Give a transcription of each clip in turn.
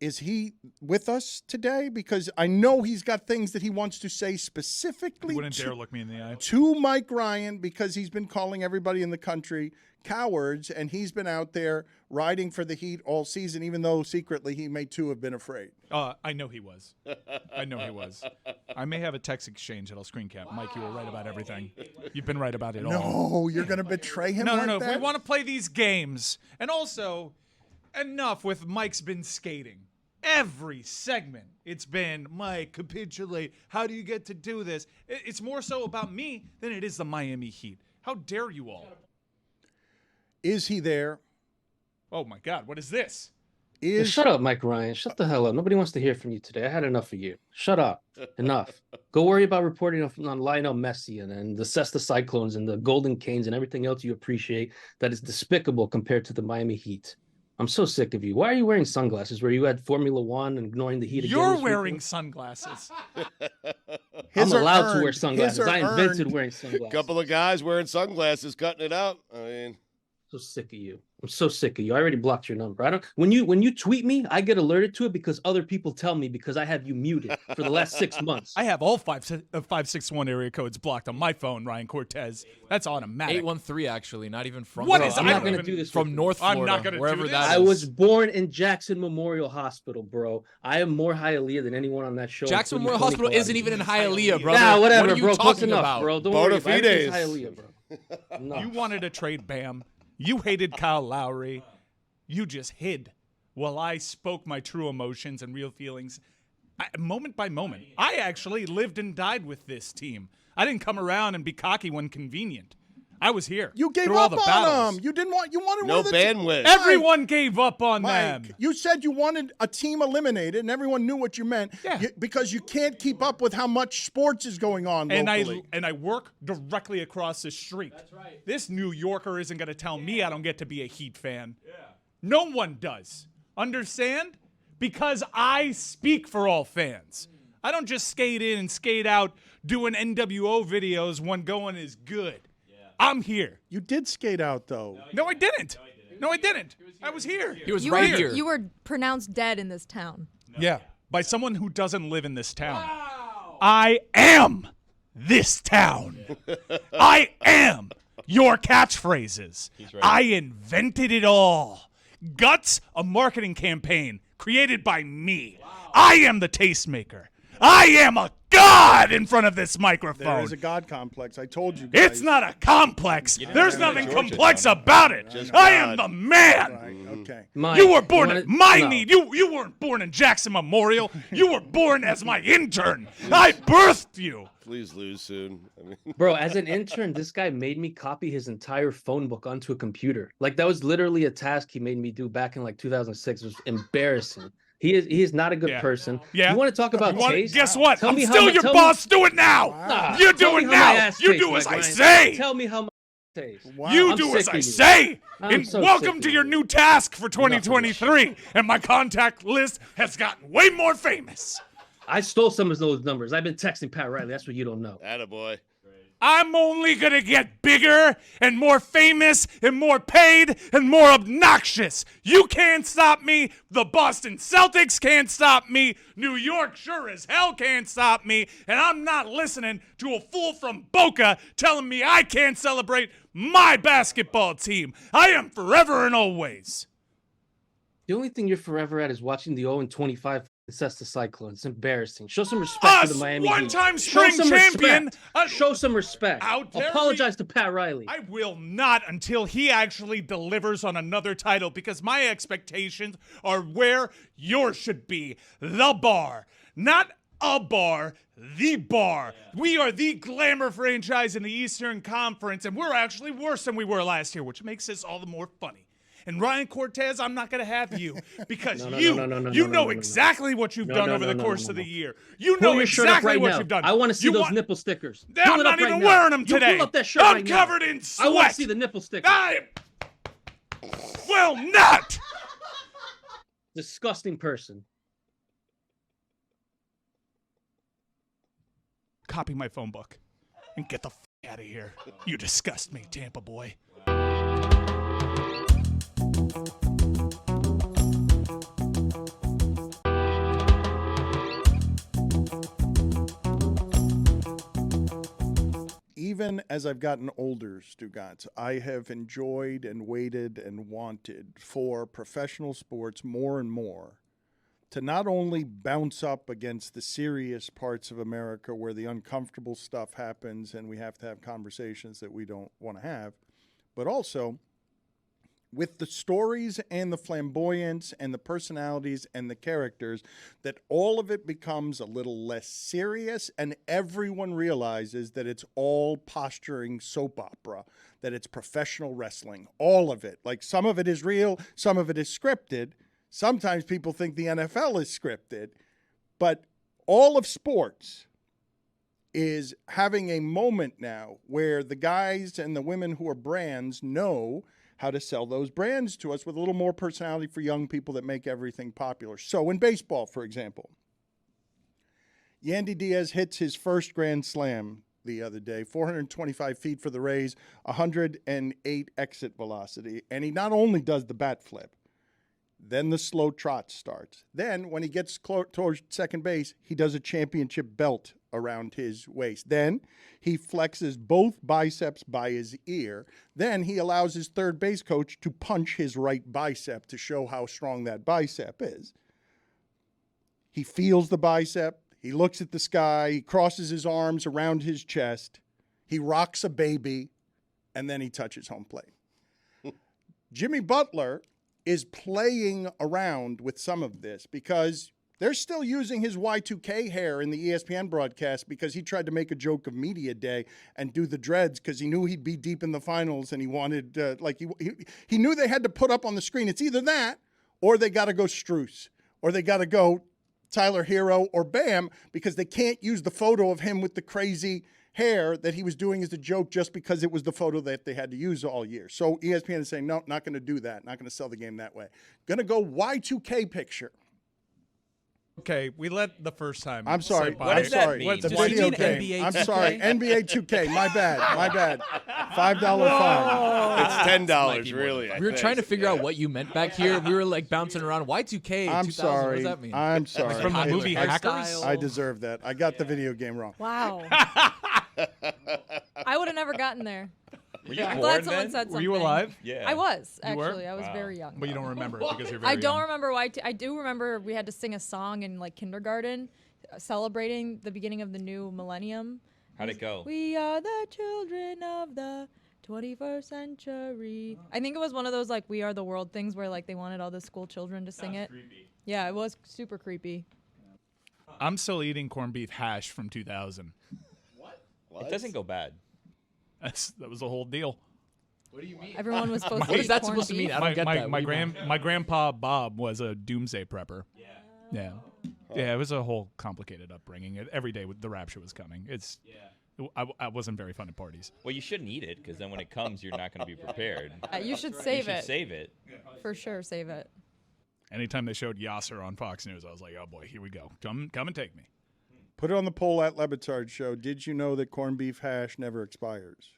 is he with us today? Because I know he's got things that he wants to say specifically You wouldn't dare look me in the eye. to Mike Ryan, because he's been calling everybody in the country cowards, and he's been out there riding for the Heat all season, even though secretly he may too have been afraid. I know he was. I know he was. I may have a text exchange that I'll screen cap. Mike, you were right about everything. You've been right about it all. No, you're going to betray him like No. that? If we want to play these games, and also enough with Mike's been skating. Every segment, it's been, Mike, capitulate. How do you get to do this? It's more so about me than it is the Miami Heat. How dare you all? Is he there? Oh, my God. What is this? Shut up, Mike Ryan. Shut the hell up. Nobody wants to hear from you today. I had enough of you. Shut up. Enough. Go worry about reporting on Lionel Messi and the Cesta Cyclones and the Golden Canes and everything else you appreciate that is despicable compared to the Miami Heat. I'm so sick of you. Why are you wearing sunglasses where you had Formula One and ignoring the Heat again? You're this wearing weekend? sunglasses. I'm allowed to earned. wear sunglasses. His are I invented earned. wearing sunglasses. Couple of guys wearing sunglasses, cutting it out. I mean, So sick of you. I'm so sick of you. I already blocked your number. I don't. When you tweet me, I get alerted to it because other people tell me because I have you muted for the last 6 months. I have all 561 area codes blocked on my phone, Ryan Cortes. That's automatic. 813 actually, not even from. What Bro, is- I'm I not don't gonna even- do this from with you. North Florida, I'm not gonna do wherever this. that I is. was born in Jackson Memorial Hospital, bro. I am more Hialeah than anyone on that show. Jackson including Memorial Tony Hospital isn't Colladi. even in Hialeah, brother. Nah, whatever, what are you bro. Close talking enough, about? bro. Don't Bona worry about it. Everything's fides. Hialeah, bro. No. You wanted to trade Bam. You hated Kyle Lowry. You just hid while I spoke my true emotions and real feelings. Moment by moment, I actually lived and died with this team. I didn't come around and be cocky when convenient. I was here. You gave through all up the on battles. him. You didn't want. You wanted no one of the bandwidth. Everyone gave up on Mike, them. you said you wanted a team eliminated, and everyone knew what you meant. Yeah. Because you can't keep up with how much sports is going on And locally. I work directly across the street. That's right. This New Yorker isn't going to tell me I don't get to be a Heat fan. Yeah. No one does. Understand? Because I speak for all fans. I don't just skate in and skate out doing NWO videos when going is good. Yeah. I'm here. You did skate out, though. No, I didn't. No, I didn't. I was here. He was You right were, here. You were pronounced dead in this town. Yeah. By someone who doesn't live in this town. I am this town. I am your catchphrases. I invented it all. Guts, a marketing campaign created by me. I am the tastemaker. I am a god in front of this There microphone. is a God complex. I told you guys. It's not a complex. There's nothing Georgia complex town. about it. Just I am God. the man. Right, okay. Mike, You were born wanna- at my no. need. You weren't born in Jackson Memorial. You were born as my intern. I birthed you. Please lose soon. I mean, Bro, as an intern, this guy made me copy his entire phone book onto a computer. Like, that was literally a task he made me do back in, like, 2006. It was embarrassing. He is not a good Yeah. person. Yeah. You want to talk about taste? Guess what? Tell I'm me how still my- your tell me- boss. Do it now. Nah, You tell do me it how my now. ass You tastes, do as Mike I Ryan. say. Tell me how my tastes. Wow. You I'm do sick as of I you. say. I'm And so sick welcome of to you. your new task for 2023. And my contact list has gotten way more famous. I stole some of those numbers. I've been texting Pat Riley. That's what you don't know. attaboy. I'm only going to get bigger and more famous and more paid and more obnoxious. You can't stop me. The Boston Celtics can't stop me. New York sure as hell can't stop me. And I'm not listening to a fool from Boca telling me I can't celebrate my basketball team. I am forever and always. The only thing you're forever at is watching the 0-25 Cesta Cyclones. It's embarrassing. Show some respect Us, to the Miami Heat. one-time Show spring some champion. respect. Show some respect. How dare Apologize we- to Pat Riley. I will not until he actually delivers on another title because my expectations are where yours should be. The bar. Not a bar, the bar. We are the glamour franchise in the Eastern Conference, and we're actually worse than we were last year, which makes this all the more funny. And Ryan Cortes, I'm not going to have you because you know exactly what you've done over the course of the year. You Pull know your shirt up exactly right what now. you've done. I want to see You those want- nipple stickers. I'm Pull it not up right even now. wearing them You today. pull up that shirt I'm right now. covered in sweat. I want to see the nipple stickers. I will not. Disgusting person. Copy my phone book and get the out of here. You disgust me, Tampa boy. even as I've gotten older, Stugotz, I have enjoyed and waited and wanted for professional sports more and more to not only bounce up against the serious parts of America where the uncomfortable stuff happens and we have to have conversations that we don't want to have, but also with the stories and the flamboyance and the personalities and the characters, that all of it becomes a little less serious and everyone realizes that it's all posturing soap opera, that it's professional wrestling, all of it. Like some of it is real, some of it is scripted. Sometimes people think the NFL is scripted, but all of sports is having a moment now where the guys and the women who are brands know how to sell those brands to us with a little more personality for young people that make everything popular. So in baseball, for example, Yandy Diaz hits his first grand slam the other day, 425 feet for the Rays, 108 exit velocity, and he not only does the bat flip, then the slow trot starts. Then, when he gets towards second base, he does a championship belt around his waist. Then, he flexes both biceps by his ear. Then, he allows his third base coach to punch his right bicep to show how strong that bicep is. He feels the bicep. He looks at the sky. He crosses his arms around his chest. He rocks a baby. And then he touches home plate. Jimmy Butler is playing around with some of this because they're still using his Y2K hair in the ESPN broadcast because he tried to make a joke of media day and do the dreads because he knew he'd be deep in the finals and he wanted, he knew they had to put up on the screen. It's either that or they got to go Strus or they got to go Tyler Hero or Bam because they can't use the photo of him with the crazy hair that he was doing as a joke just because it was the photo that they had to use all year. So ESPN is saying, no, not going to do that. Not going to sell the game that way. Going to go Y2K picture. Okay, we let the first time. I'm sorry. slip by. I'm sorry. mean? The Does he video mean game. NBA I'm 2K? sorry. NBA 2K. My bad. $5 fine. It's $10, Might really. be we were trying to figure out what you meant back here. We were like bouncing around. Y2K. I'm 2000, sorry. What does that mean? I'm sorry. From the movie Hackers? I deserve that. I got the video game wrong. Wow. I would have never gotten there. Were you I'm born glad someone then? said something. Were you alive? Yeah. I was, You were? actually. I was very young. But you don't remember it because you're very I don't young. remember I do remember we had to sing a song in like kindergarten celebrating the beginning of the new millennium. How'd it go? We are the children of the 21st century. I think it was one of those like We Are the World things where like they wanted all the school children to sing it. Creepy. Yeah, it was super creepy. I'm still eating corned beef hash from 2000. It doesn't go bad. That was the whole deal. Everyone was supposed to What eat is that corned supposed to mean? beef. I don't get that. My grandpa Bob was a doomsday prepper. Yeah. Yeah, it was a whole complicated upbringing. Every day the rapture was coming. I wasn't very fun at parties. Well, you shouldn't eat it because then when it comes, you're not going to be prepared. You should You save should it. save it. For sure, save it. Anytime they showed Yasser on Fox News, I was like, oh boy, here we go. Come and take me. Put it on the poll at LeBatard Show. Did you know that corned beef hash never expires?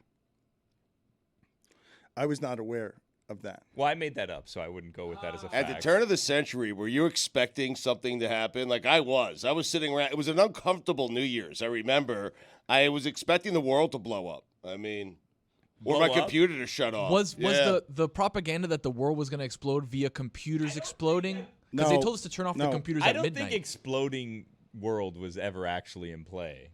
I was not aware of that. Well, I made that up, so I wouldn't go with that as a At fact. the turn of the century, were you expecting something to happen? Like I was. I was sitting around. It was an uncomfortable New Year's. I remember. I was expecting the world to blow up. I mean, or my Blow up? computer to shut off. Was Yeah. the propaganda that the world was going to explode via computers exploding? Because they No. told us to turn off the No. computers I at don't midnight. think exploding world was ever actually in play.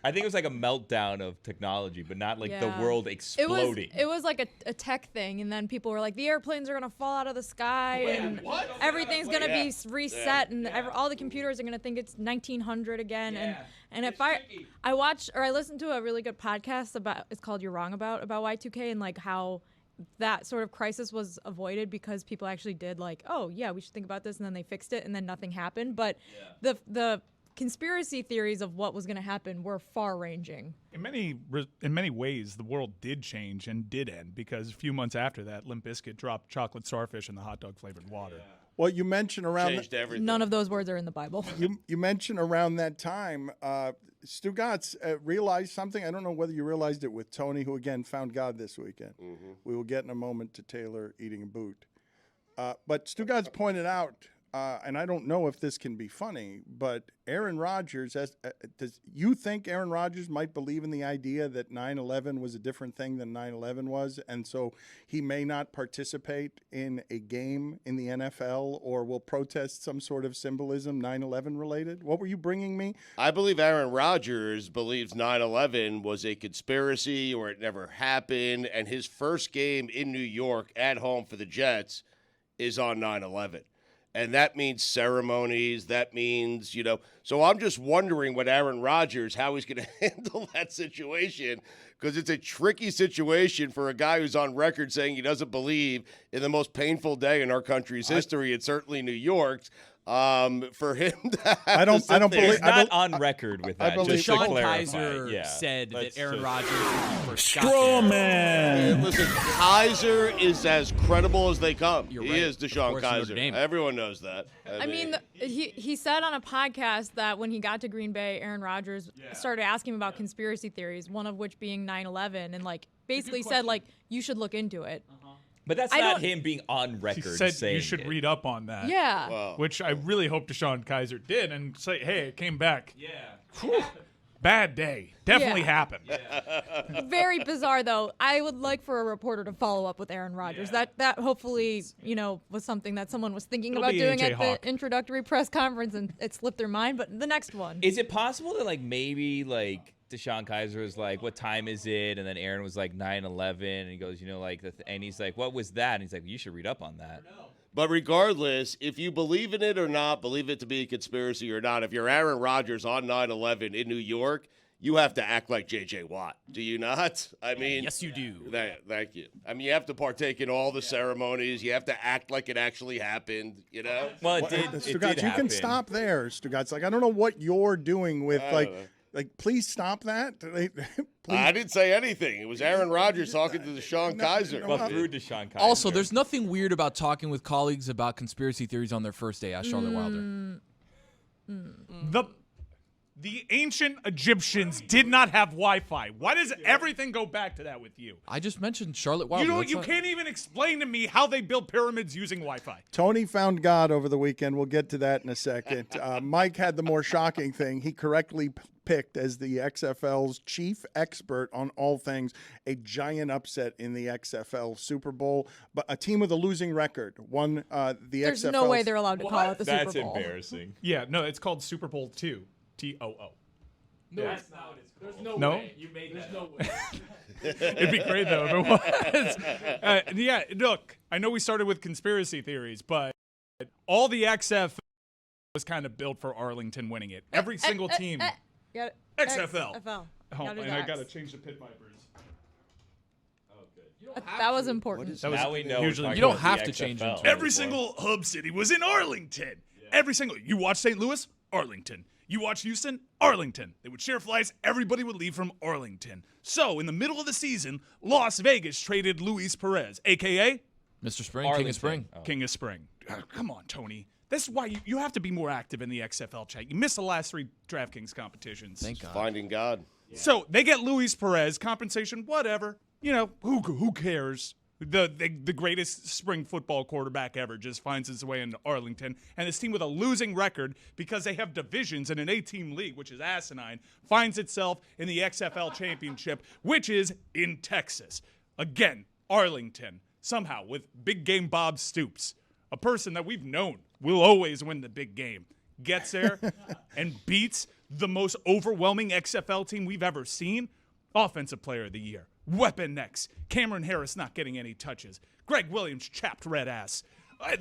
I think it was like a meltdown of technology, but not like the Yeah. world exploding. It was like a tech thing, and then people were like, the airplanes are gonna fall out of the sky, and everything's gonna be reset, and all the computers are gonna think it's 1900 again. And if I watched or I listened to a really good podcast about it's called You're Wrong about Y2K and like how that sort of crisis was avoided because people actually did like, oh yeah, we should think about this, and then they fixed it, and then nothing happened. But the conspiracy theories of what was going to happen were far-ranging. In many ways, the world did change and did end because a few months after that, Limp Bizkit dropped chocolate starfish in the hot dog flavored water. Well, you mentioned around Changed everything. None of those words are in the Bible. you mentioned around that time, Stugotz realized something. I don't know whether you realized it with Tony, who again found God this weekend. We will get in a moment to Taylor eating a boot. But Stugotz pointed out and I don't know if this can be funny, but Aaron Rodgers, does you think Aaron Rodgers might believe in the idea that 9/11 was a different thing than 9/11 was, and so he may not participate in a game in the NFL or will protest some sort of symbolism 9/11 related? What were you bringing me? I believe Aaron Rodgers believes 9/11 was a conspiracy or it never happened, and his first game in New York at home for the Jets is on 9/11. And that means ceremonies. That means, so I'm just wondering what Aaron Rodgers, how he's going to handle that situation, because it's a tricky situation for a guy who's on record saying he doesn't believe in the most painful day in our country's history, and certainly New York's. For him to have I don't believe. He's not on record with that. Just to Sean clarify. Kaiser Yeah. said that Let's Aaron just- Rodgers was for Straw man. Listen, Kaiser is as credible as they come. You're He right. is Of DeShone course, Notre Kaiser. Dame. Everyone knows that. I mean, he said on a podcast that when he got to Green Bay, Aaron Rodgers started asking him about conspiracy theories, one of which being 9/11, and basically said you should look into it. But that's I not don't- him being on He record said saying you should it. read up on that. Yeah. Wow. Which I really hope DeShone Kaiser did and say, hey, it came back. Yeah. Bad day. Definitely Yeah. happened. Very bizarre, though. I would like for a reporter to follow up with Aaron Rodgers. That hopefully, was something that someone was thinking It'll about be doing AJ at Hawk. the introductory press conference, and it slipped their mind. But the next one. Is it possible that maybe DeShone Kaiser was like, what time is it? And then Aaron was like 9/11, and he goes, and he's like, what was that? And he's like, you should read up on that. But regardless, if you believe in it or not, believe it to be a conspiracy or not, if you're Aaron Rodgers on 9/11 in New York, you have to act like J.J. Watt. Do you not? I mean, Yes, you do. Thank you. I mean, you have to partake in all the ceremonies. You have to act like it actually happened, Well, Well, it did Stugotz, you happen. can stop there, Stugotz. I don't know what you're doing with please stop that. Please. I didn't say anything. It was Aaron Rodgers talking to DeShone Kaiser. Well, through DeShone Kaiser. Also, there's nothing weird about talking with colleagues about conspiracy theories on their first day. Ask Charlotte Wilder. The ancient Egyptians did not have Wi-Fi. Why does everything go back to that with you? I just mentioned Charlotte Wilder. You can't even explain to me how they built pyramids using Wi-Fi. Tony found God over the weekend. We'll get to that in a second. Mike had the more shocking thing. He correctly picked as the XFL's chief expert on all things a giant upset in the XFL Super Bowl, but a team with a losing record won the There's XFL. no way they're allowed to call it the That's Super Bowl. embarrassing. Yeah, no, it's called Super Bowl II. TOO. No, that's not what it's called. There's no No? way. You made that. There's no way. It'd be great though if it was. Yeah, look, I know we started with conspiracy theories, but all the XFL was kind of built for Arlington winning it. Every single team. Got it. XFL. XFL. Oh, Gotta do and I that. got to change the Pit Vipers. That was important. That was Now we know. usually we're You talking don't about have the to change XFL. them. Every single hub city was in Arlington. Every single. You watch St. Louis? Arlington. You watch Houston? Arlington. They would share flights. Everybody would leave from Arlington. So, in the middle of the season, Las Vegas traded Luis Perez, a.k.a. Mr. Spring, King Arlington. of Spring. Oh. King of Spring. Come on, Tony. This is why you have to be more active in the XFL chat. You missed the last 3 DraftKings competitions. Thank God. Finding God. So they get Luis Perez, compensation, whatever. Who cares? The greatest spring football quarterback ever just finds his way into Arlington. And this team with a losing record, because they have divisions in an 8-team league, which is asinine, finds itself in the XFL championship, which is in Texas. Again, Arlington, somehow, with big game Bob Stoops, a person that we've known will always win the big game, gets there and beats the most overwhelming XFL team we've ever seen. Offensive Player of the Year, Weapon X, Cameron Harris not getting any touches, Greg Williams chapped red ass.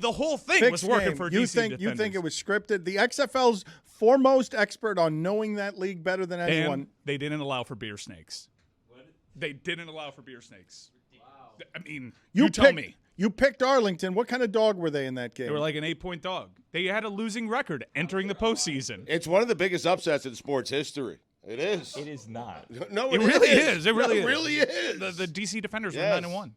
The whole thing was Fixed working game. for you DC think defenders. you think it was scripted? The XFL's foremost expert on knowing that league better than anyone. And they didn't allow for beer snakes. They didn't allow for beer snakes. Wow. I mean, you tell me. You picked Arlington. What kind of dog were they in that game? They were like an 8-point dog. They had a losing record entering the postseason. It's one of the biggest upsets in sports history. It is. It is not. No, It really is. It really is. really is. The DC defenders Yes. were 9-1.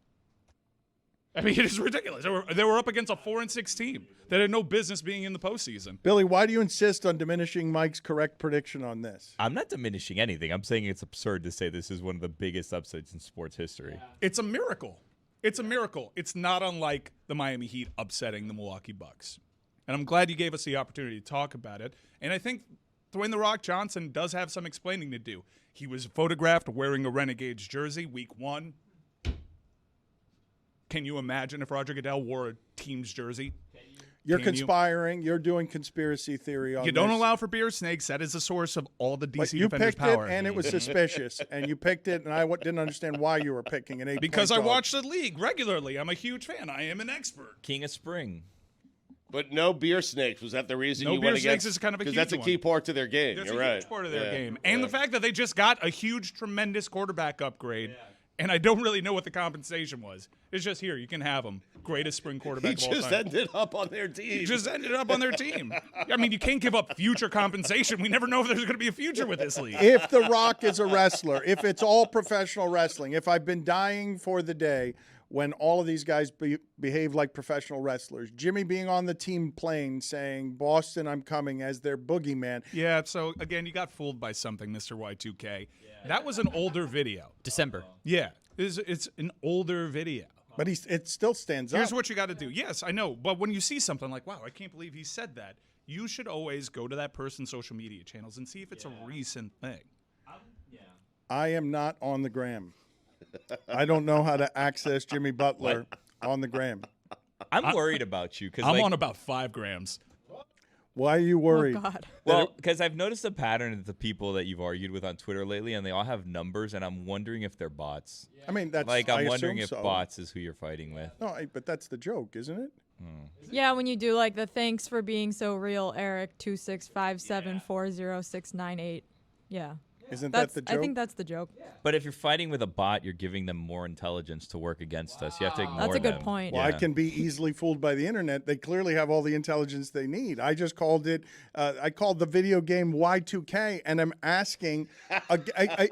I mean, it is ridiculous. They were up against a 4-6 team that had no business being in the postseason. Billy, why do you insist on diminishing Mike's correct prediction on this? I'm not diminishing anything. I'm saying it's absurd to say this is one of the biggest upsets in sports history. It's a miracle. It's a miracle. It's not unlike the Miami Heat upsetting the Milwaukee Bucks. and I'm glad you gave us the opportunity to talk about it. And I think Dwayne "The Rock" Johnson does have some explaining to do. He was photographed wearing a Renegades jersey week 1. Can you imagine if Roger Goodell wore a team's jersey? You're conspiring. You're doing conspiracy theory on You don't this. allow for beer snakes. That is the source of all the But DC you Defenders picked power. it, and it was suspicious. And you picked it, and I didn't understand why you were picking an 8 because I watch the league regularly. I'm a huge fan. I am an expert. King of Spring. But no beer snakes. Was that the reason No you beer went snakes against? is kind of a Because huge that's a key one. part to their game. That's You're a right. huge part of their Yeah. game. And the fact that they just got a huge, tremendous quarterback upgrade. And I don't really know what the compensation was. It's just here. You can have him. Greatest spring quarterback He of all just time. ended up on their team. He just ended up on their team. I mean, you can't give up future compensation. We never know if there's going to be a future with this league. If The Rock is a wrestler, if it's all professional wrestling, if I've been dying for the day when all of these guys behave like professional wrestlers, Jimmy being on the team plane saying, "Boston, I'm coming," as their boogeyman. Yeah, so again, you got fooled by something, Mr. Y2K. That was an older video. December. Yeah, it's an older video. But it still stands Here's up. what you got to do. Yes, I know. But when you see something like, wow, I can't believe he said that, you should always go to that person's social media channels and see if it's a recent thing. I am not on the gram. I don't know how to access Jimmy Butler on the gram. I'm worried about you because I'm on about 5 grams. Why are you worried? Oh, God. Well, because I've noticed a pattern of the people that you've argued with on Twitter lately, and they all have numbers, and I'm wondering if they're bots. I mean, that's Like, I I'm wondering assume if so. bots is who you're fighting with. No, but that's the joke, isn't it? Yeah, when you do like the thanks for being so real, Eric 265740698. Yeah. Isn't That's, that the joke? I think that's the joke. But if you're fighting with a bot, you're giving them more intelligence to work against us. You have to ignore That's a good them. point. Well, I can be easily fooled by the internet. They clearly have all the intelligence they need. I just called it, I called the video game Y2K, and I'm asking,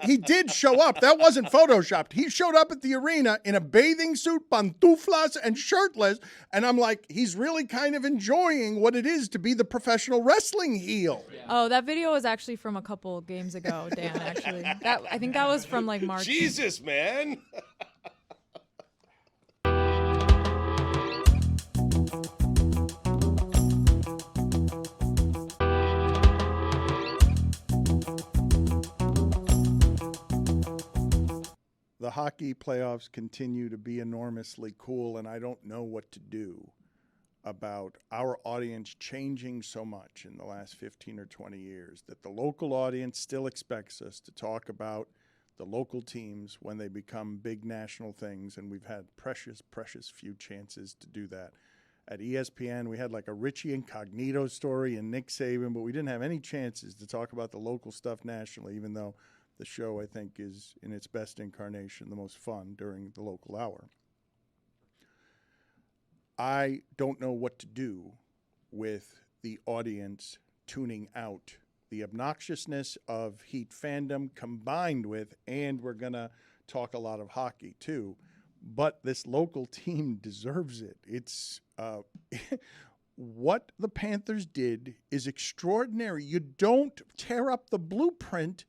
he did show up. That wasn't photoshopped. He showed up at the arena in a bathing suit, pantuflas, and shirtless, and I'm like, he's really kind of enjoying what it is to be the professional wrestling heel. Oh, that video was actually from a couple games ago, Dan, actually. I think that was from like March. Jesus, man. The hockey playoffs continue to be enormously cool, and I don't know what to do about our audience changing so much in the last 15 or 20 years that the local audience still expects us to talk about the local teams when they become big national things, and we've had precious, precious few chances to do that. At ESPN, we had like a Richie Incognito story and Nick Saban, but we didn't have any chances to talk about the local stuff nationally, even though the show, I think, is in its best incarnation the most fun during the local hour. I don't know what to do with the audience tuning out. The obnoxiousness of Heat fandom combined with, and we're going to talk a lot of hockey too, but this local team deserves it. It's what the Panthers did is extraordinary. You don't tear up the blueprint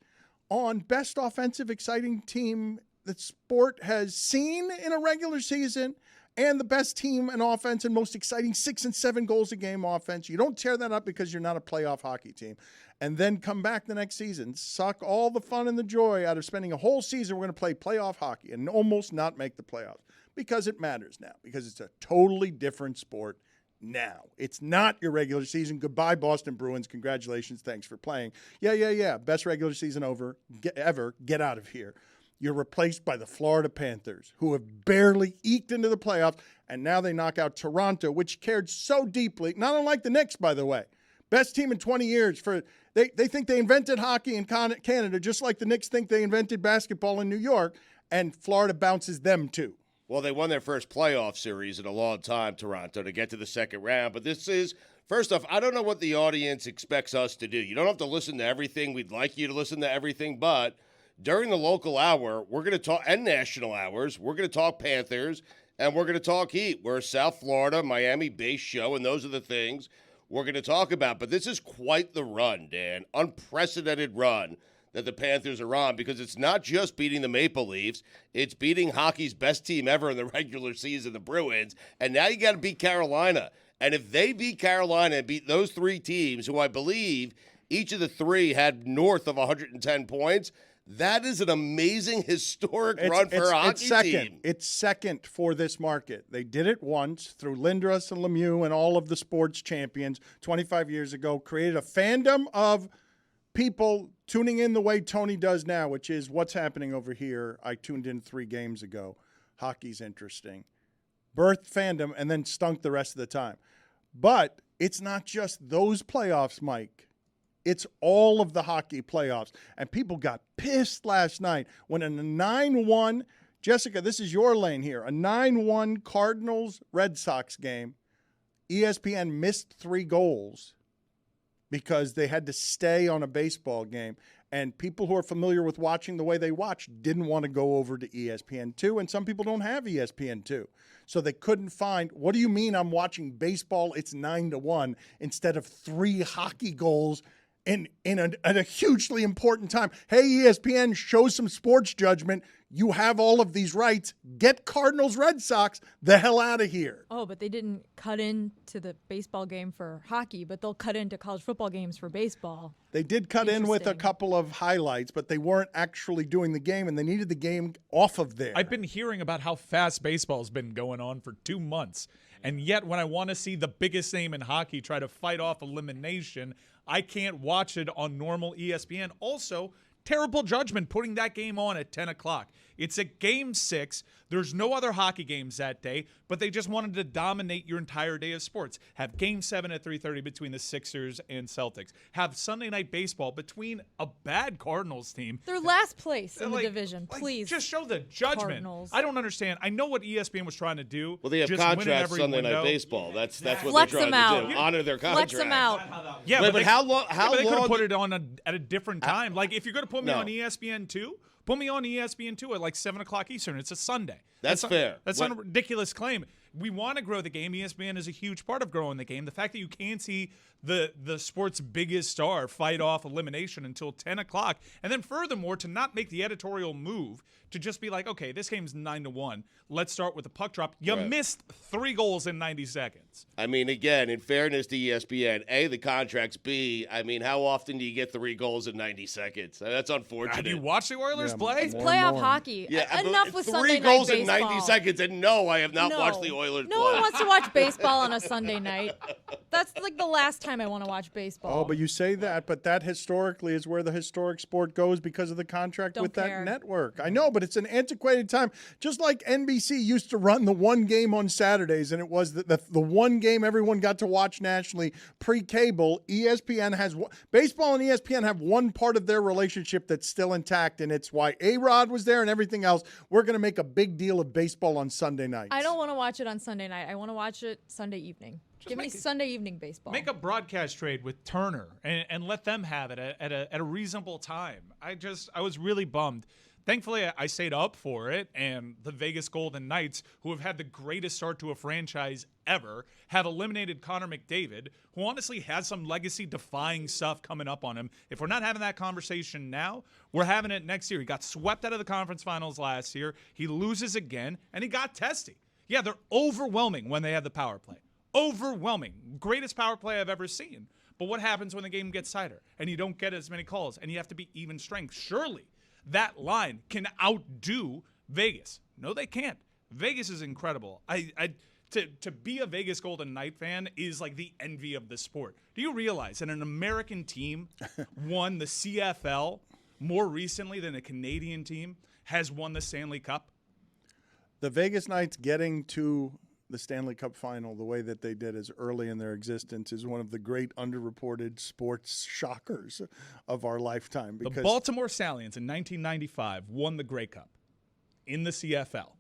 on best offensive, exciting team that sport has seen in a regular season and the best team in offense and most exciting 6 and 7 goals a game offense. You don't tear that up because you're not a playoff hockey team and then come back the next season, suck all the fun and the joy out of spending a whole season. We're going to play playoff hockey and almost not make the playoffs because it matters now, because it's a totally different sport now. It's not your regular season. Goodbye, Boston Bruins. Congratulations. Thanks for playing. Yeah. Best regular season ever. Get out of here. You're replaced by the Florida Panthers, who have barely eked into the playoffs, and now they knock out Toronto, which cared so deeply, not unlike the Knicks, by the way. Best team in 20 years. They think they invented hockey in Canada, just like the Knicks think they invented basketball in New York, and Florida bounces them too. Well, they won their first playoff series in a long time, Toronto, to get to the second round. But this is, first off, I don't know what the audience expects us to do. You don't have to listen to everything. We'd like you to listen to everything. But during the local hour, we're going to talk, and national hours, we're going to talk Panthers, and we're going to talk Heat. We're a South Florida, Miami-based show, and those are the things we're going to talk about. But this is quite the run, Dan. Unprecedented run that the Panthers are on, because it's not just beating the Maple Leafs, it's beating hockey's best team ever in the regular season, the Bruins, and now you got to beat Carolina. And if they beat Carolina and beat those three teams, who I believe each of the three had north of 110 points, that is an amazing historic run for a hockey team. It's second for this market. They did it once through Lindros and Lemieux and all of the sports champions 25 years ago, created a fandom of people tuning in the way Tony does now, which is what's happening over here. I tuned in 3 games ago. Hockey's interesting. Birthed fandom and then stunk the rest of the time. But it's not just those playoffs, Mike. It's all of the hockey playoffs. And people got pissed last night when in a 9-1, Jessica, this is your lane here, a 9-1 Cardinals-Red Sox game, ESPN missed 3 goals because they had to stay on a baseball game. And people who are familiar with watching the way they watch didn't want to go over to ESPN2, and some people don't have ESPN2. So they couldn't find, what do you mean I'm watching baseball, it's 9-1, instead of 3 hockey goals at a hugely important time. Hey, ESPN, show some sports judgment. You have all of these rights. Get Cardinals Red Sox the hell out of here. Oh, but they didn't cut into the baseball game for hockey, but they'll cut into college football games for baseball. They did cut in with a couple of highlights, but they weren't actually doing the game, and they needed the game off of there. I've been hearing about how fast baseball's been going on for 2 months, and yet when I want to see the biggest name in hockey try to fight off elimination, I can't watch it on normal ESPN. Also, terrible judgment putting that game on at 10 o'clock. It's a Game 6. There's no other hockey games that day, but they just wanted to dominate your entire day of sports. Have Game 7 at 3:30 between the Sixers and Celtics. Have Sunday Night Baseball between a bad Cardinals team. They're last place in the division. Please. Just show the judgment. Cardinals. I don't understand. I know what ESPN was trying to do. Well, they have just win contracts every Sunday window. Night Baseball. That's what Flex they're them trying to out. do. Honor their contracts. Flex them out. Yeah, Wait, but they, how long? yeah, How but they could long? have put it on at a different time. Like if you're going to put me No. on ESPN2, put me on ESPN2 at like 7 o'clock Eastern. It's a Sunday. That's fair. That's not a ridiculous claim. We want to grow the game. ESPN is a huge part of growing the game. The fact that you can't see the sport's biggest star fight off elimination until 10 o'clock, and then furthermore, to not make the editorial move to just be like, okay, this game's 9-1. Let's start with the puck drop. You missed 3 goals in 90 seconds. I mean, again, in fairness to ESPN, A, the contracts, B, I mean, how often do you get 3 goals in 90 seconds? That's unfortunate. Do you watch the Oilers play? It's playoff hockey. Yeah, Enough with Sunday 3 night goals baseball. in 90 seconds, and no, I have not No. watched the Oilers No play. one wants to watch baseball on a Sunday night. That's like the last time I want to watch baseball. Oh, but you say that, but that historically is where the historic sport goes because of the contract Don't with care. that network. I know, but it's an antiquated time. Just like NBC used to run the one game on Saturdays, and it was the one game everyone got to watch nationally pre-cable. ESPN has baseball and ESPN have one part of their relationship that's still intact, and it's why A-Rod was there and everything else. We're going to make a big deal of baseball on Sunday nights. I don't want to watch it on Sunday night. I want to watch it Sunday evening. Give me Sunday evening baseball. Make a broadcast trade with Turner and let them have it at a reasonable time. I was really bummed. Thankfully, I stayed up for it, and the Vegas Golden Knights, who have had the greatest start to a franchise ever, have eliminated Connor McDavid, who honestly has some legacy-defying stuff coming up on him. If we're not having that conversation now, we're having it next year. He got swept out of the conference finals last year. He loses again, and he got testy. Yeah, they're overwhelming when they have the power play. Overwhelming. Greatest power play I've ever seen. But what happens when the game gets tighter and you don't get as many calls and you have to be even strength? Surely that line can outdo Vegas. No, they can't. Vegas is incredible. To be a Vegas Golden Knight fan is like the envy of the sport. Do you realize that an American team won the CFL more recently than a Canadian team has won the Stanley Cup? The Vegas Knights getting to the Stanley Cup final the way that they did as early in their existence is one of the great underreported sports shockers of our lifetime. The Because Baltimore Stallions in 1995 won the Grey Cup in the CFL.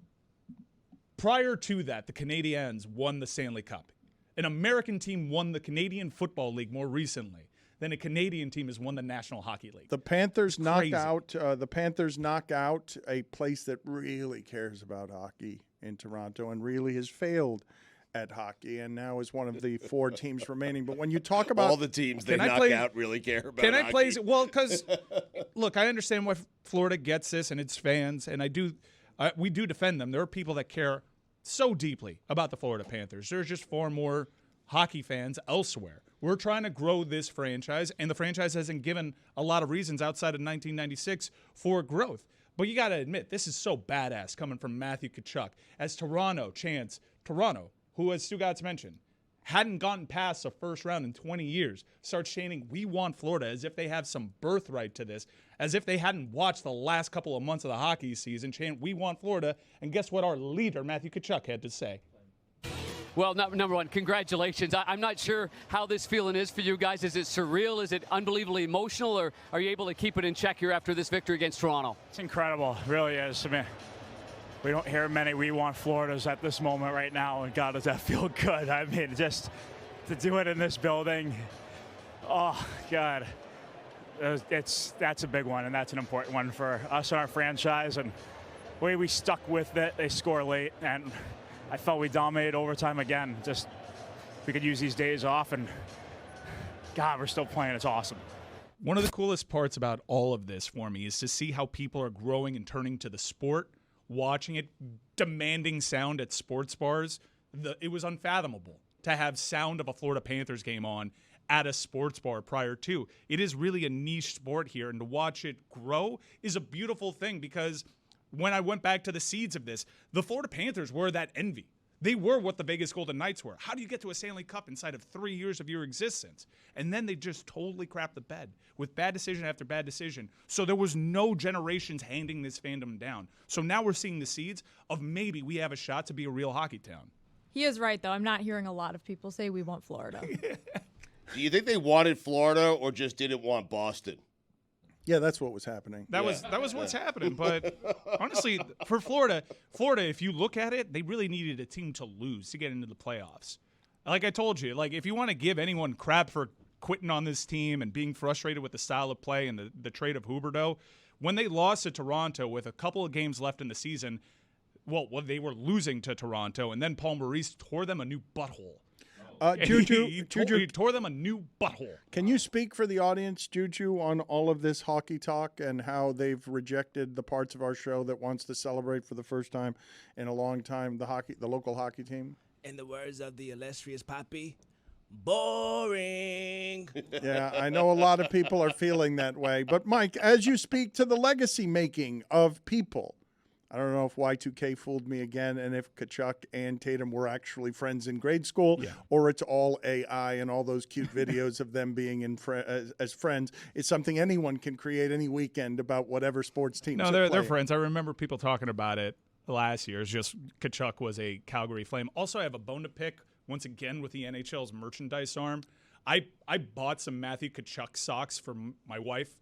Prior to that, the Canadiens won the Stanley Cup. An American team won the Canadian Football League more recently than a Canadian team has won the National Hockey League. the Panthers knock Crazy. out a place that really cares about hockey in Toronto and really has failed at hockey and now is one of the 4 teams remaining. But when you talk about all the teams they Can I knock play- out really care about Can I hockey. play? Well, because look, I understand why Florida gets this and its fans, and we do defend them. There are people that care so deeply about the Florida Panthers. There's just far more hockey fans elsewhere. We're trying to grow this franchise, and the franchise hasn't given a lot of reasons outside of 1996 for growth. But you got to admit, this is so badass coming from Matthew Tkachuk. As Toronto, who, as Stugotz mentioned, hadn't gotten past the first round in 20 years, starts chanting, "We want Florida," as if they have some birthright to this, as if they hadn't watched the last couple of months of the hockey season, chant, "We want Florida." And guess what our leader, Matthew Tkachuk, had to say? Well, number one, congratulations. I'm not sure how this feeling is for you guys. Is it surreal? Is it unbelievably emotional? Or are you able to keep it in check here after this victory against Toronto? It's incredible. It really is. I mean, we don't hear many "We want Floridas" at this moment right now, and God, does that feel good. I mean, just to do it in this building, oh, God. That's a big one, and that's an important one for us and our franchise. And the way we stuck with it, they score late, and I felt we dominated overtime again. Just we could use these days off, and God, we're still playing. It's awesome. One of the coolest parts about all of this for me is to see how people are growing and turning to the sport, watching it, demanding sound at sports bars. It was unfathomable to have sound of a Florida Panthers game on at a sports bar prior to. It is really a niche sport here, and to watch it grow is a beautiful thing, because when I went back to the seeds of this, the Florida Panthers were that envy. They were what the Vegas Golden Knights were. How do you get to a Stanley Cup inside of 3 years of your existence? And then they just totally crapped the bed with bad decision after bad decision. So there was no generations handing this fandom down. So now we're seeing the seeds of maybe we have a shot to be a real hockey town. He is right, though. I'm not hearing a lot of people say we want Florida. Do you think they wanted Florida or just didn't want Boston? Yeah, that's what was happening. That was what's happening. But honestly, for Florida, if you look at it, they really needed a team to lose to get into the playoffs. Like I told you, like if you want to give anyone crap for quitting on this team and being frustrated with the style of play and the trade of Huberdeau, when they lost to Toronto with a couple of games left in the season, well, they were losing to Toronto, and then Paul Maurice tore them a new butthole. Juju, he tore them a new butthole. Can you speak for the audience, Juju, on all of this hockey talk and how they've rejected the parts of our show that wants to celebrate for the first time in a long time the local hockey team? In the words of the illustrious Pappy, boring. Yeah, I know a lot of people are feeling that way. But, Mike, as you speak to the legacy making of people, I don't know if Y2K fooled me again and if Tkachuk and Tatum were actually friends in grade school, or it's all AI and all those cute videos of them being as friends. It's something anyone can create any weekend about whatever sports team. No, they're friends. I remember people talking about it last year. It's just Tkachuk was a Calgary Flame. Also, I have a bone to pick once again with the NHL's merchandise arm. I bought some Matthew Tkachuk socks for my wife,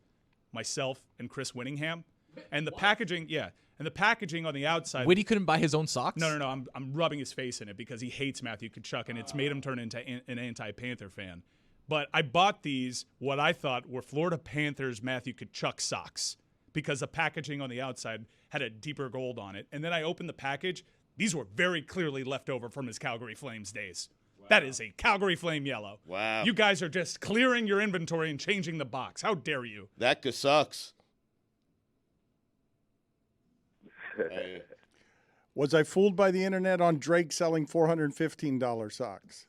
myself, and Chris Winningham. And the packaging, and the packaging on the outside. Wait, he couldn't buy his own socks? No. I'm rubbing his face in it because he hates Matthew Tkachuk, and it's made him turn into an anti-Panther fan. But I bought these, what I thought were Florida Panthers Matthew Tkachuk socks, because the packaging on the outside had a deeper gold on it. And then I opened the package. These were very clearly left over from his Calgary Flames days. Wow. That is a Calgary Flame yellow. Wow. You guys are just clearing your inventory and changing the box. How dare you? That sucks. Was I fooled by the internet on Drake selling $415 socks?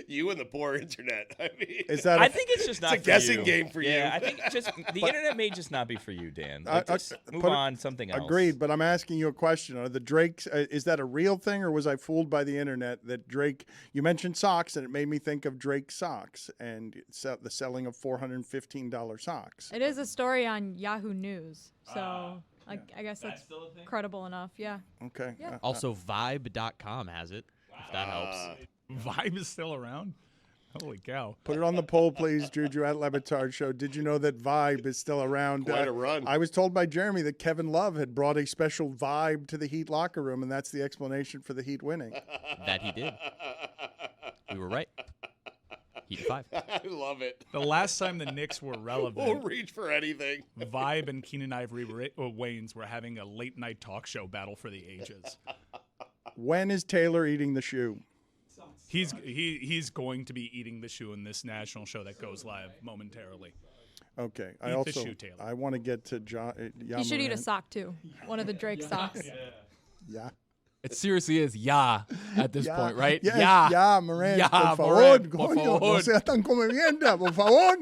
You and the poor internet. I mean, I think it's just not. It's a guessing game for you. Yeah, I think just the internet may just not be for you, Dan. Just move on, something else. Agreed, but I'm asking you a question. Are the Drakes? Is that a real thing, or was I fooled by the internet that Drake? You mentioned socks, and it made me think of Drake socks and the selling of $415 socks. It is a story on Yahoo News, so I guess that's credible enough. Yeah. Okay. Yeah. Also, Vibe.com has it. If that helps. Vibe is still around? Holy cow. Put it on the poll, please, Juju at LeBatard Show. Did you know that Vibe is still around? Quite a run. I was told by Jeremy that Kevin Love had brought a special vibe to the Heat locker room, and that's the explanation for the Heat winning. That he did. We were right. Heat 5. I love it. The last time the Knicks were relevant, We'll reach for anything. Vibe and Keenan Ivory Waynes were having a late-night talk show battle for the ages. When is Taylor eating the shoe? He's going to be eating the shoe in this national show that goes live momentarily. Okay. Eat the shoe, Taylor. I want to get to John. You should eat a sock too. One of the Drake socks. Yeah. It seriously is ya at this point, right? Yes, Ya. ya, Moran. Ya, Por favor, Moran, por coño, no favor. seas tan come mierda, por favor.